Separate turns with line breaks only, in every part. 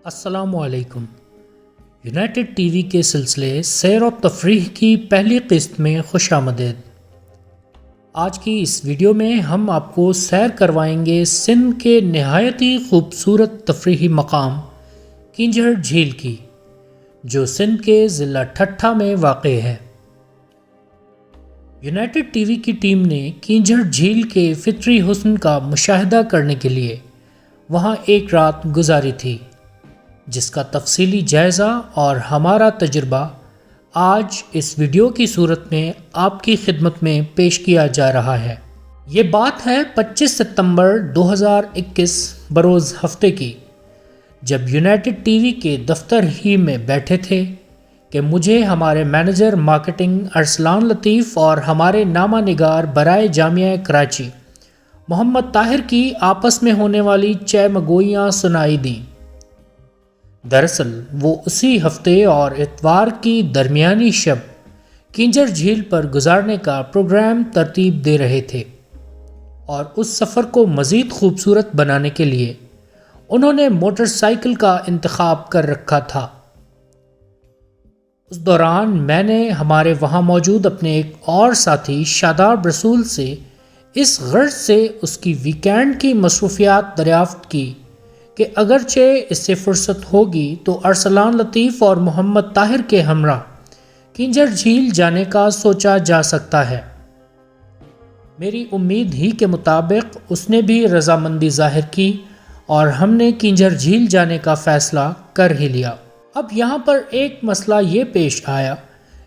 السلام علیکم۔ United T V کے سلسلے سیر و تفریح کی پہلی قسط میں خوش آمدید۔ آج کی اس ویڈیو میں ہم آپ کو سیر کروائیں گے سندھ کے نہایت ہی خوبصورت تفریحی مقام کینجھڑ جھیل کی، جو سندھ کے ضلع ٹھٹھہ میں واقع ہے۔ یونائٹڈ ٹی وی کی ٹیم نے کینجھڑ جھیل کے فطری حسن کا مشاہدہ کرنے کے لیے وہاں ایک رات گزاری تھی، جس کا تفصیلی جائزہ اور ہمارا تجربہ آج اس ویڈیو کی صورت میں آپ کی خدمت میں پیش کیا جا رہا ہے۔ یہ بات ہے 25 ستمبر 2021 بروز ہفتے کی، جب یونائٹڈ ٹی وی کے دفتر ہی میں بیٹھے تھے کہ مجھے ہمارے مینیجر مارکیٹنگ ارسلان لطیف اور ہمارے نامہ نگار برائے جامعہ کراچی محمد طاہر کی آپس میں ہونے والی چہ مگوئیاں سنائی دیں۔ دراصل وہ اسی ہفتے اور اتوار کی درمیانی شب کینجھڑ جھیل پر گزارنے کا پروگرام ترتیب دے رہے تھے، اور اس سفر کو مزید خوبصورت بنانے کے لیے انہوں نے موٹر سائیکل کا انتخاب کر رکھا تھا۔ اس دوران میں نے ہمارے وہاں موجود اپنے ایک اور ساتھی شاداب رسول سے اس غرض سے اس کی ویکینڈ کی مصروفیات دریافت کی کہ اگرچہ اس سے فرصت ہوگی تو ارسلان لطیف اور محمد طاہر کے ہمراہ کینجھڑ جھیل جانے کا سوچا جا سکتا ہے۔ میری امید ہی کے مطابق اس نے بھی رضامندی ظاہر کی اور ہم نے کینجھڑ جھیل جانے کا فیصلہ کر ہی لیا۔ اب یہاں پر ایک مسئلہ یہ پیش آیا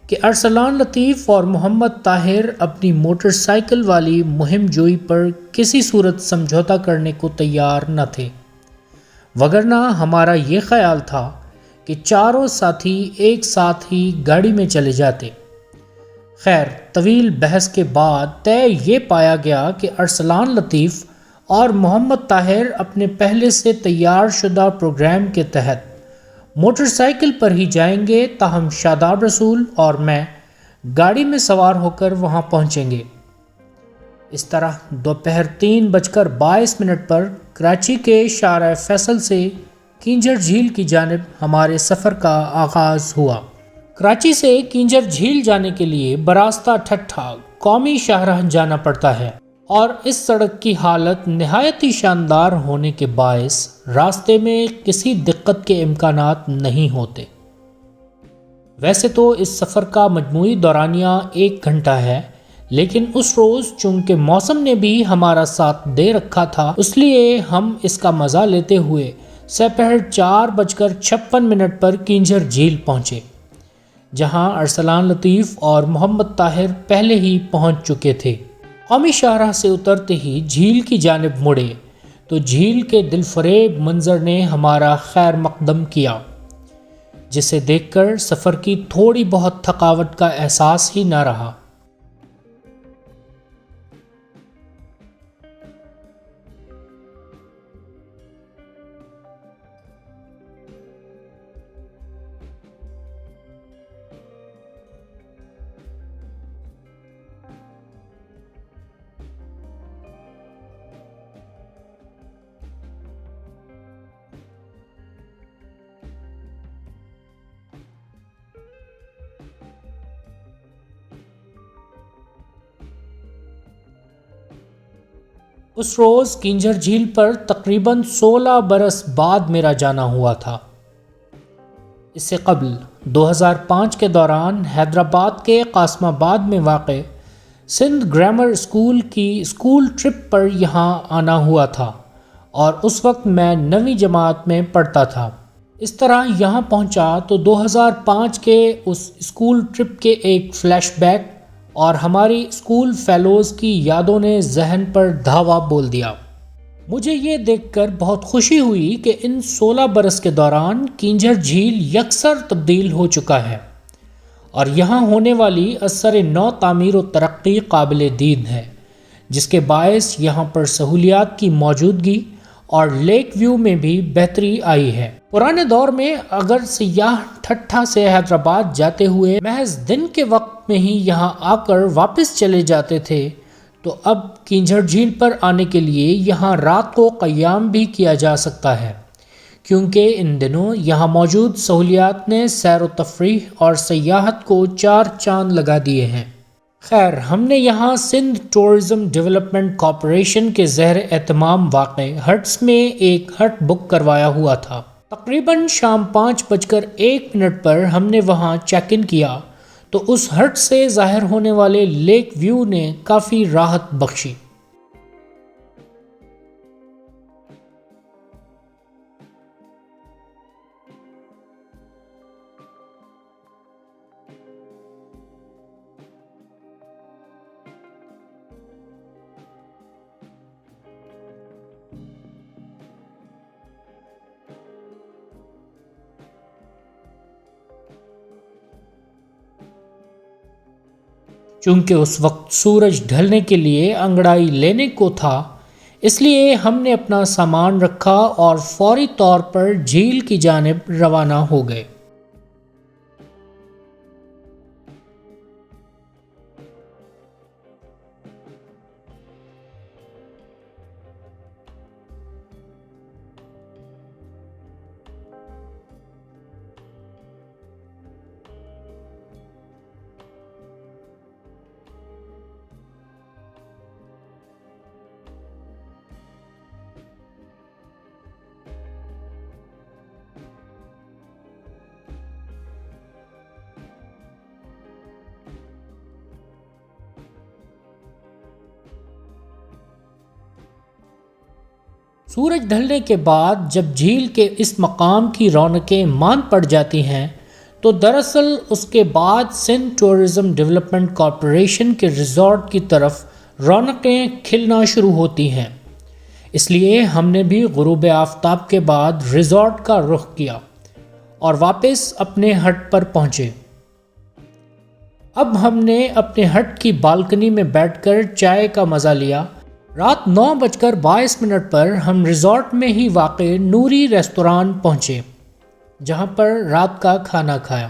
کہ ارسلان لطیف اور محمد طاہر اپنی موٹر سائیکل والی مہم جوئی پر کسی صورت سمجھوتا کرنے کو تیار نہ تھے، وگرنہ ہمارا یہ خیال تھا کہ چاروں ساتھی ایک ساتھ ہی گاڑی میں چلے جاتے۔ خیر، طویل بحث کے بعد طے یہ پایا گیا کہ ارسلان لطیف اور محمد طاہر اپنے پہلے سے تیار شدہ پروگرام کے تحت موٹر سائیکل پر ہی جائیں گے، تاہم شاداب رسول اور میں گاڑی میں سوار ہو کر وہاں پہنچیں گے۔ اس طرح دوپہر 3:22 پر کراچی کے شارع فیصل سے کینجھڑ جھیل کی جانب ہمارے سفر کا آغاز ہوا۔ کراچی سے کینجھڑ جھیل جانے کے لیے براستہ ٹھٹھہ قومی شاہراہ جانا پڑتا ہے، اور اس سڑک کی حالت نہایت ہی شاندار ہونے کے باعث راستے میں کسی دقت کے امکانات نہیں ہوتے۔ ویسے تو اس سفر کا مجموعی دورانیہ 1 گھنٹہ ہے، لیکن اس روز چونکہ موسم نے بھی ہمارا ساتھ دے رکھا تھا، اس لیے ہم اس کا مزہ لیتے ہوئے سپہر 4:56 پر کینجھڑ جھیل پہنچے، جہاں ارسلان لطیف اور محمد طاہر پہلے ہی پہنچ چکے تھے۔ قومی شاہراہ سے اترتے ہی جھیل کی جانب مڑے تو جھیل کے دلفریب منظر نے ہمارا خیر مقدم کیا، جسے دیکھ کر سفر کی تھوڑی بہت تھکاوٹ کا احساس ہی نہ رہا۔ اس روز کینجھڑ جھیل پر تقریباً 16 برس بعد میرا جانا ہوا تھا۔ اس سے قبل 2005 کے دوران حیدرآباد کے قاسم آباد میں واقع سندھ گرامر اسکول کی اسکول ٹرپ پر یہاں آنا ہوا تھا، اور اس وقت میں 9ویں جماعت میں پڑھتا تھا۔ اس طرح یہاں پہنچا تو 2005 کے اس اسکول ٹرپ کے ایک فلیش بیک اور ہماری اسکول فیلوز کی یادوں نے ذہن پر دھاوا بول دیا۔ مجھے یہ دیکھ کر بہت خوشی ہوئی کہ ان 16 برس کے دوران کینجھڑ جھیل یکسر تبدیل ہو چکا ہے، اور یہاں ہونے والی اثر نو تعمیر و ترقی قابل دید ہے، جس کے باعث یہاں پر سہولیات کی موجودگی اور لیک ویو میں بھی بہتری آئی ہے۔ پرانے دور میں اگر سیاح ٹھٹھہ سے حیدرآباد جاتے ہوئے محض دن کے وقت میں ہی یہاں آ کر واپس چلے جاتے تھے، تو اب کینجھڑ جھیل پر آنے کے لیے یہاں رات کو قیام بھی کیا جا سکتا ہے، کیونکہ ان دنوں یہاں موجود سہولیات نے سیر و تفریح اور سیاحت کو 4 چاند لگا دیے ہیں۔ خیر، ہم نے یہاں سندھ ٹورزم ڈیولپمنٹ کارپوریشن کے زیر اہتمام واقع ہٹس میں ایک ہٹ بک کروایا ہوا تھا۔ تقریباً شام 5:01 پر ہم نے وہاں چیک ان کیا تو اس ہٹ سے ظاہر ہونے والے لیک ویو نے کافی راحت بخشی۔ چونکہ اس وقت سورج ڈھلنے کے لیے انگڑائی لینے کو تھا، اس لیے ہم نے اپنا سامان رکھا اور فوری طور پر جھیل کی جانب روانہ ہو گئے۔ سورج ڈھلنے کے بعد جب جھیل کے اس مقام کی رونقیں مان پڑ جاتی ہیں تو دراصل اس کے بعد سندھ ٹورزم ڈیولپمنٹ کارپوریشن کے ریزورٹ کی طرف رونقیں کھلنا شروع ہوتی ہیں۔ اس لیے ہم نے بھی غروب آفتاب کے بعد ریزورٹ کا رخ کیا اور واپس اپنے ہٹ پر پہنچے۔ اب ہم نے اپنے ہٹ کی بالکنی میں بیٹھ کر چائے کا مزہ لیا۔ رات 9:22 پر ہم ریزورٹ میں ہی واقع نوری ریستوران پہنچے، جہاں پر رات کا کھانا کھایا۔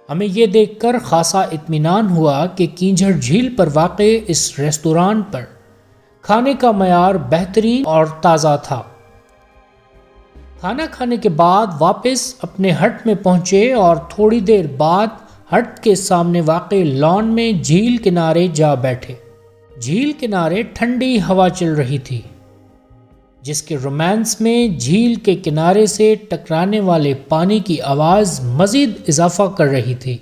ہمیں یہ دیکھ کر خاصا اطمینان ہوا کہ کینجھڑ جھیل پر واقع اس ریستوران پر کھانے کا معیار بہترین اور تازہ تھا۔ کھانا کھانے کے بعد واپس اپنے ہٹ میں پہنچے اور تھوڑی دیر بعد ہٹ کے سامنے واقع لان میں جھیل کنارے جا بیٹھے۔ جھیل کنارے ٹھنڈی ہوا چل رہی تھی، جس کے رومانس میں جھیل کے کنارے سے ٹکرانے والے پانی کی آواز مزید اضافہ کر رہی تھی۔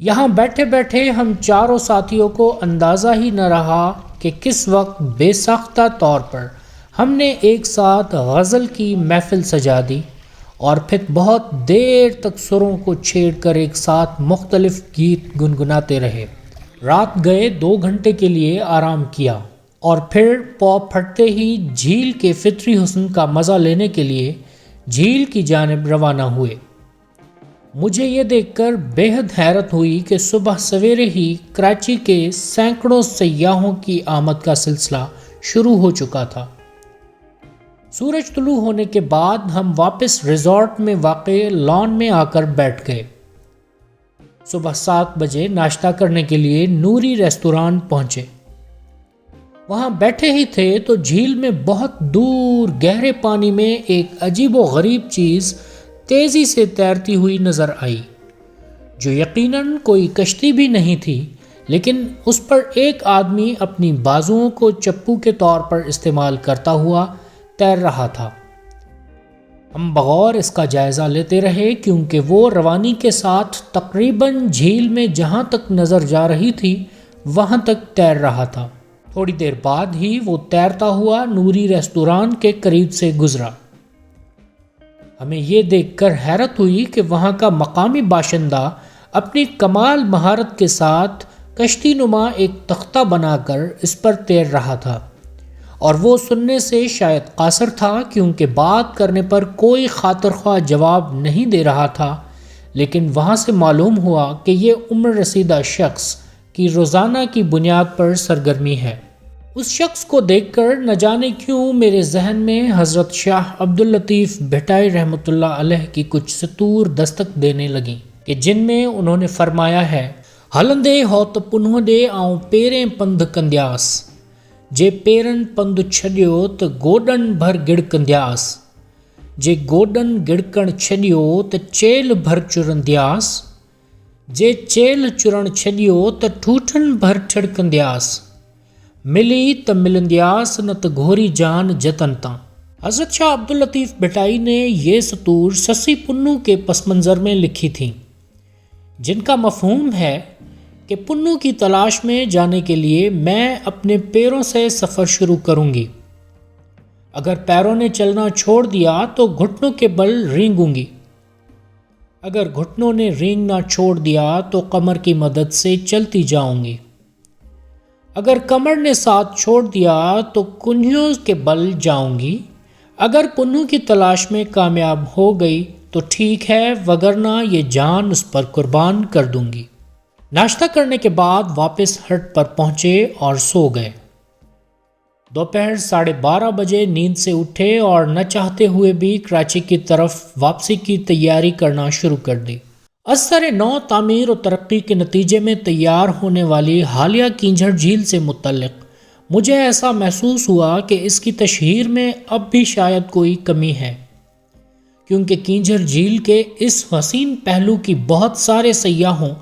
یہاں بیٹھے بیٹھے ہم چاروں ساتھیوں کو اندازہ ہی نہ رہا کہ کس وقت بے ساختہ طور پر ہم نے ایک ساتھ غزل کی محفل سجا دی اور پھر بہت دیر تک سروں کو چھیڑ کر ایک ساتھ مختلف گیت گنگناتے رہے۔ رات گئے 2 گھنٹے کے لیے آرام کیا اور پھر پاؤں پھٹتے ہی جھیل کے فطری حسن کا مزہ لینے کے لیے جھیل کی جانب روانہ ہوئے۔ مجھے یہ دیکھ کر بے حد حیرت ہوئی کہ صبح سویرے ہی کراچی کے سینکڑوں سیاحوں کی آمد کا سلسلہ شروع ہو چکا تھا۔ سورج طلوع ہونے کے بعد ہم واپس ریزورٹ میں واقع لان میں آ کر بیٹھ گئے۔ صبح 7 بجے ناشتہ کرنے کے لیے نوری ریستوران پہنچے۔ وہاں بیٹھے ہی تھے تو جھیل میں بہت دور گہرے پانی میں ایک عجیب و غریب چیز تیزی سے تیرتی ہوئی نظر آئی، جو یقیناً کوئی کشتی بھی نہیں تھی، لیکن اس پر ایک آدمی اپنی بازوؤں کو چپو کے طور پر استعمال کرتا ہوا تیر رہا تھا۔ ہم بغور اس کا جائزہ لیتے رہے کیونکہ وہ روانی کے ساتھ تقریباً جھیل میں جہاں تک نظر جا رہی تھی وہاں تک تیر رہا تھا۔ تھوڑی دیر بعد ہی وہ تیرتا ہوا نوری ریستوران کے قریب سے گزرا۔ ہمیں یہ دیکھ کر حیرت ہوئی کہ وہاں کا مقامی باشندہ اپنی کمال مہارت کے ساتھ کشتی نما ایک تختہ بنا کر اس پر تیر رہا تھا، اور وہ سننے سے شاید قاصر تھا کیونکہ بات کرنے پر کوئی خاطر خواہ جواب نہیں دے رہا تھا، لیکن وہاں سے معلوم ہوا کہ یہ عمر رسیدہ شخص کی روزانہ کی بنیاد پر سرگرمی ہے۔ اس شخص کو دیکھ کر نہ جانے کیوں میرے ذہن میں حضرت شاہ عبداللطیف بھٹائی رحمۃ اللہ علیہ کی کچھ سطور دستک دینے لگیں کہ جن میں انہوں نے فرمایا ہے: ہلندے ہوت پنہ دے آؤں پیریں پندھ کندیاس، جے پیرن پندھ چھڈیو تو گوڈن بھر گڑ کندیاس، جے گوڈن گڑکن چھڈیو تو چیل بھر چرندیاس، جے چیل چرن چھڈیو تو ٹھوٹن بھر ٹھڑکندیاس، ملی تو ملندیاس نہ تو گھوری جان جتن تاں۔ حضرت شاہ عبداللطیف بھٹائی نے یہ سطور سسی پنو کے پس منظر میں لکھی تھیں، جن کا مفہوم ہے کہ پنو کی تلاش میں جانے کے لیے میں اپنے پیروں سے سفر شروع کروں گی۔ اگر پیروں نے چلنا چھوڑ دیا تو گھٹنوں کے بل رینگوں گی، اگر گھٹنوں نے رینگنا چھوڑ دیا تو کمر کی مدد سے چلتی جاؤں گی، اگر کمر نے ساتھ چھوڑ دیا تو کنہیوں کے بل جاؤں گی، اگر کنہوں کی تلاش میں کامیاب ہو گئی تو ٹھیک ہے، وگرنہ یہ جان اس پر قربان کر دوں گی۔ ناشتہ کرنے کے بعد واپس ہٹ پر پہنچے اور سو گئے۔ دوپہر 12:30 بجے نیند سے اٹھے اور نہ چاہتے ہوئے بھی کراچی کی طرف واپسی کی تیاری کرنا شروع کر دی۔ اثر نو تعمیر و ترقی کے نتیجے میں تیار ہونے والی حالیہ کینجھڑ جھیل سے متعلق مجھے ایسا محسوس ہوا کہ اس کی تشہیر میں اب بھی شاید کوئی کمی ہے، کیونکہ کینجھڑ جھیل کے اس حسین پہلو کی بہت سارے سیاحوں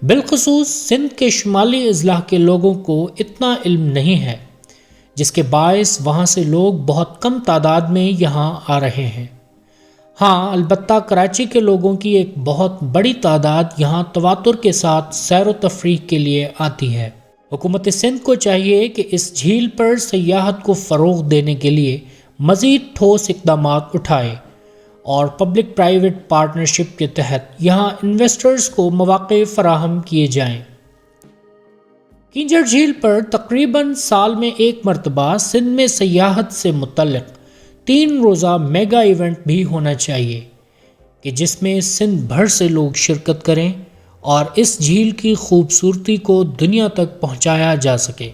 بالخصوص سندھ کے شمالی اضلاع کے لوگوں کو اتنا علم نہیں ہے، جس کے باعث وہاں سے لوگ بہت کم تعداد میں یہاں آ رہے ہیں۔ ہاں، البتہ کراچی کے لوگوں کی ایک بہت بڑی تعداد یہاں تواتر کے ساتھ سیر و تفریح کے لیے آتی ہے۔ حکومت سندھ کو چاہیے کہ اس جھیل پر سیاحت کو فروغ دینے کے لیے مزید ٹھوس اقدامات اٹھائے اور پبلک پرائیویٹ پارٹنرشپ کے تحت یہاں انویسٹرز کو مواقع فراہم کیے جائیں۔ کینجھڑ جھیل پر تقریباً سال میں ایک مرتبہ سندھ میں سیاحت سے متعلق 3 روزہ میگا ایونٹ بھی ہونا چاہیے کہ جس میں سندھ بھر سے لوگ شرکت کریں اور اس جھیل کی خوبصورتی کو دنیا تک پہنچایا جا سکے۔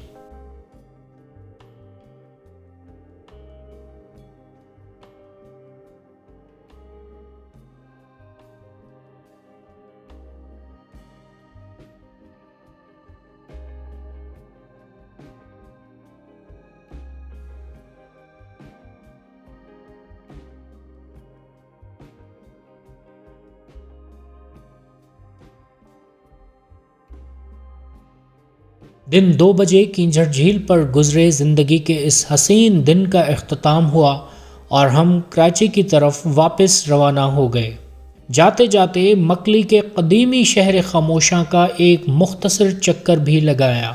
دن 2 بجے کینجھڑ جھیل پر گزرے زندگی کے اس حسین دن کا اختتام ہوا اور ہم کراچی کی طرف واپس روانہ ہو گئے۔ جاتے جاتے مکلی کے قدیمی شہر خاموشاں کا ایک مختصر چکر بھی لگایا۔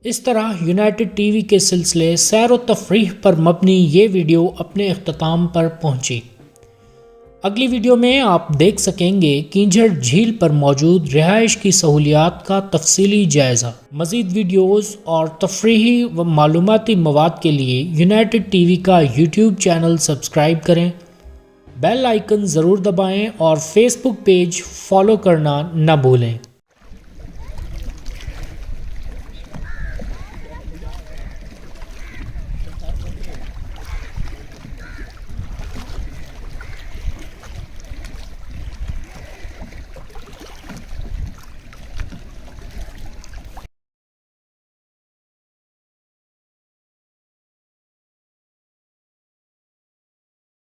اس طرح یونائٹڈ ٹی وی کے سلسلے سیر و تفریح پر مبنی یہ ویڈیو اپنے اختتام پر پہنچی۔ اگلی ویڈیو میں آپ دیکھ سکیں گے کینجھڑ جھیل پر موجود رہائش کی سہولیات کا تفصیلی جائزہ۔ مزید ویڈیوز اور تفریحی و معلوماتی مواد کے لیے یونائٹڈ ٹی وی کا یوٹیوب چینل سبسکرائب کریں، بیل آئیکن ضرور دبائیں اور فیس بک پیج فالو کرنا نہ بھولیں۔